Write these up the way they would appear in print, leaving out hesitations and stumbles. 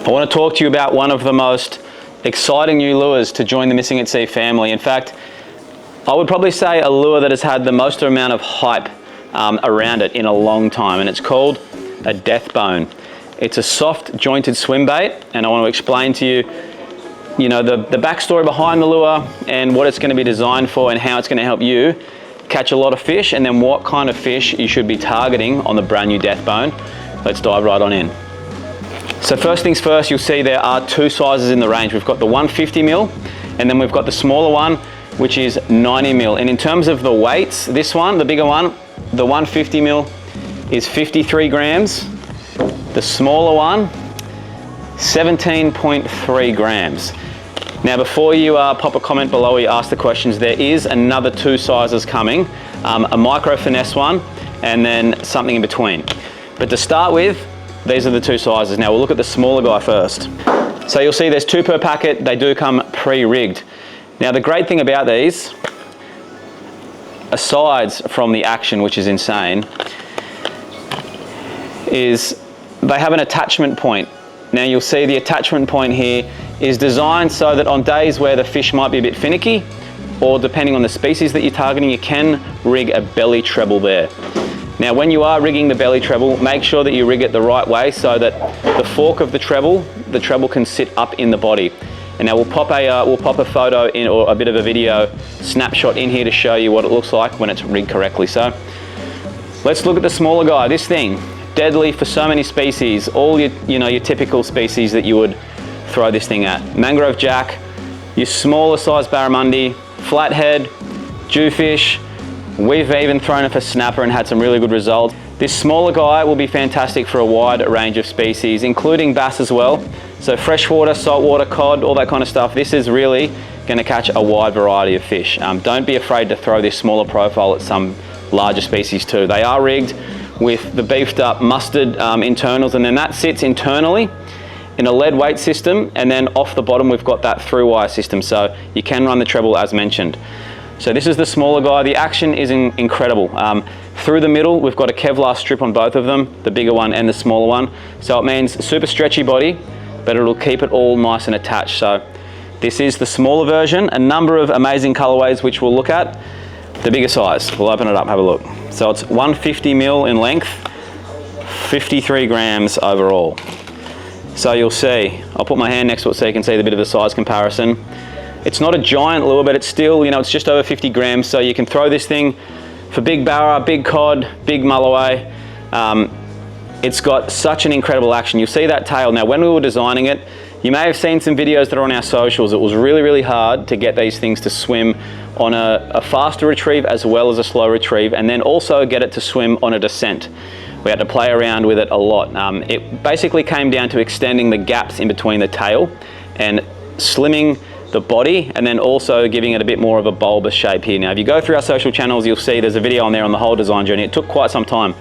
I want to talk to you about one of the most exciting new lures to join the Missing at Sea family. In fact, I would probably say a lure that has had the most amount of hype around it in a long time, and it's called a Deathbone. It's a soft jointed swim bait, and I want to explain to you, the backstory behind the lure and what it's going to be designed for and how it's going to help you catch a lot of fish, and then what kind of fish you should be targeting on the brand new Deathbone. Let's dive right on in. So first things first, you'll see there are two sizes in the range. We've got the 150mm, and then we've got the smaller one, which is 90mm. And in terms of the weights, this one, the bigger one, the 150mm is 53 grams. The smaller one, 17.3 grams. Now, before you pop a comment below or you ask the questions, there is another two sizes coming, a micro finesse one, and then something in between. But to start with, these are the two sizes. Now we'll look at the smaller guy first. So you'll see there's two per packet. They do come pre-rigged. Now the great thing about these, aside from the action, which is insane, is they have an attachment point. Now you'll see the attachment point here is designed so that on days where the fish might be a bit finicky, or depending on the species that you're targeting, you can rig a belly treble there. Now when you are rigging the belly treble, make sure that you rig it the right way so that the fork of the treble can sit up in the body. And now we'll pop a photo in, or a bit of a video snapshot in here to show you what it looks like when it's rigged correctly. So let's look at the smaller guy. This thing, deadly for so many species, all your typical species that you would throw this thing at. Mangrove jack, your smaller size barramundi, flathead, jewfish. We've even thrown it for snapper and had some really good results. This smaller guy will be fantastic for a wide range of species, including bass as well. So freshwater, saltwater, cod, all that kind of stuff. This is really going to catch a wide variety of fish. Don't be afraid to throw this smaller profile at some larger species too. They are rigged with the beefed up mustard internals, and then that sits internally in a lead weight system, and then off the bottom we've got that through wire system, so you can run the treble as mentioned. So this is the smaller guy. The action is incredible. Through the middle, we've got a Kevlar strip on both of them, the bigger one and the smaller one. So it means super stretchy body, but it'll keep it all nice and attached. So this is the smaller version, a number of amazing colorways which we'll look at. The bigger size, we'll open it up, have a look. So it's 150mm in length, 53 grams overall. So you'll see, I'll put my hand next to it so you can see the bit of the size comparison. It's not a giant lure, but it's still, it's just over 50 grams. So you can throw this thing for big barra, big cod, big mulloway. It's got such an incredible action. You'll see that tail. Now, when we were designing it, you may have seen some videos that are on our socials. It was really, really hard to get these things to swim on a faster retrieve as well as a slow retrieve, and then also get it to swim on a descent. We had to play around with it a lot. It basically came down to extending the gaps in between the tail and slimming the body, and then also giving it a bit more of a bulbous shape here. Now, if you go through our social channels, you'll see there's a video on there on the whole design journey. It took quite some time.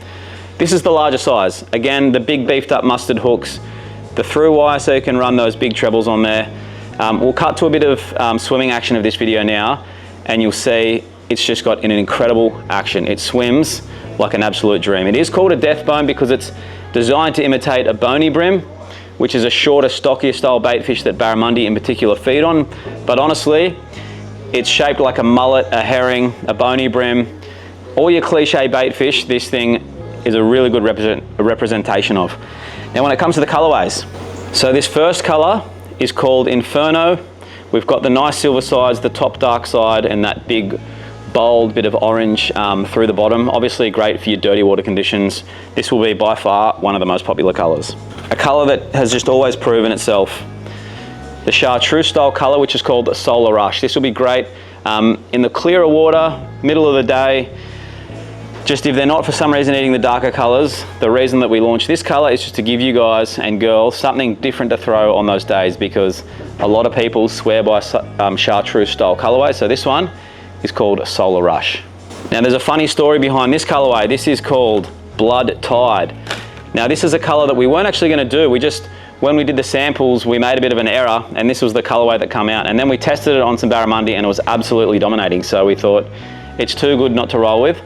This is the larger size. Again, the big beefed up mustard hooks, the through wire so you can run those big trebles on there. We'll cut to a bit of swimming action of this video now, and you'll see it's just got an incredible action. It swims like an absolute dream. It is called a Deathbone because it's designed to imitate a bony brim, which is a shorter, stockier style bait fish that barramundi in particular feed on. But honestly, it's shaped like a mullet, a herring, a bony brim. All your cliche bait fish, this thing is a really good representation of. Now when it comes to the colorways, so this first color is called Inferno. We've got the nice silver sides, the top dark side, and that big bold bit of orange through the bottom. Obviously great for your dirty water conditions. This will be by far one of the most popular colors. A color that has just always proven itself. The chartreuse style color, which is called Solar Rush. This will be great in the clearer water, middle of the day. Just if they're not for some reason eating the darker colors, the reason that we launched this color is just to give you guys and girls something different to throw on those days, because a lot of people swear by chartreuse style colorway. So this one is called Solar Rush. Now there's a funny story behind this colorway. This is called Blood Tide. Now this is a color that we weren't actually going to do. When we did the samples, we made a bit of an error, and this was the colorway that came out. And then we tested it on some barramundi and it was absolutely dominating. So we thought it's too good not to roll with.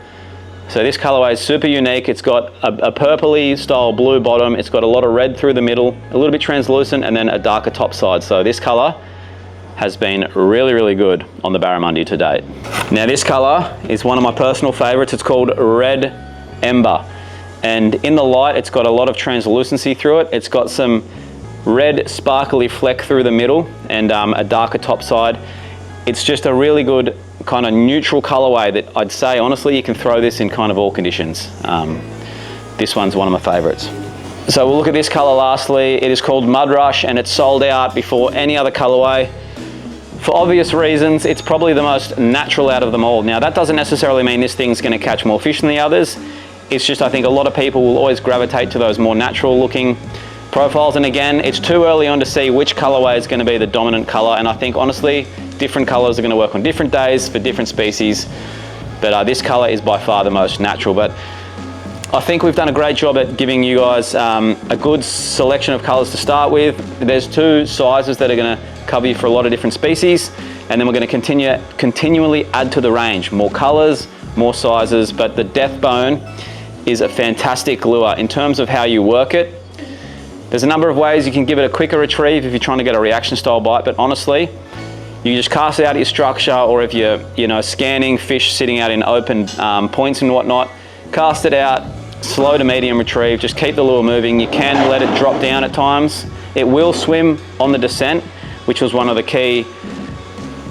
So this colorway is super unique. It's got a purpley style blue bottom. It's got a lot of red through the middle, a little bit translucent, and then a darker top side. So this color has been really, really good on the Barramundi to date. Now this color is one of my personal favorites. It's called Red Ember. And in the light, it's got a lot of translucency through it. It's got some red sparkly fleck through the middle and a darker top side. It's just a really good kind of neutral colorway that I'd say, honestly, you can throw this in kind of all conditions. This one's one of my favorites. So we'll look at this color lastly. It is called Mud Rush and it's sold out before any other colorway. For obvious reasons, it's probably the most natural out of them all. Now that doesn't necessarily mean this thing's gonna catch more fish than the others. It's just, I think a lot of people will always gravitate to those more natural looking profiles. And again, it's too early on to see which colorway is gonna be the dominant color. And I think honestly, different colors are gonna work on different days for different species. But this color is by far the most natural. But I think we've done a great job at giving you guys a good selection of colors to start with. There's 2 sizes that are gonna cover you for a lot of different species. And then we're gonna continually add to the range. More colors, more sizes, but the Death Bone is a fantastic lure in terms of how you work it. There's a number of ways you can give it a quicker retrieve if you're trying to get a reaction style bite, but honestly, you just cast it out at your structure, or if you're scanning fish sitting out in open points and whatnot, cast it out, slow to medium retrieve, just keep the lure moving. You can let it drop down at times. It will swim on the descent, which was one of the key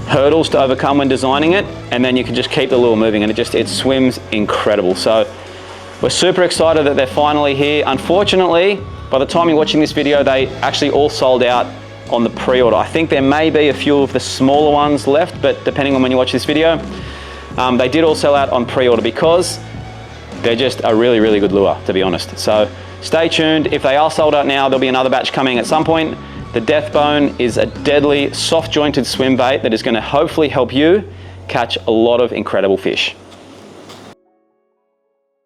hurdles to overcome when designing it, and then you can just keep the lure moving and it swims incredible. So we're super excited that they're finally here. Unfortunately, by the time you're watching this video, they actually all sold out on the pre-order. I think there may be a few of the smaller ones left, but depending on when you watch this video, they did all sell out on pre-order because they're just a really, really good lure, to be honest. So stay tuned. If they are sold out now, there'll be another batch coming at some point. The Death Bone is a deadly, soft jointed swim bait that is gonna hopefully help you catch a lot of incredible fish.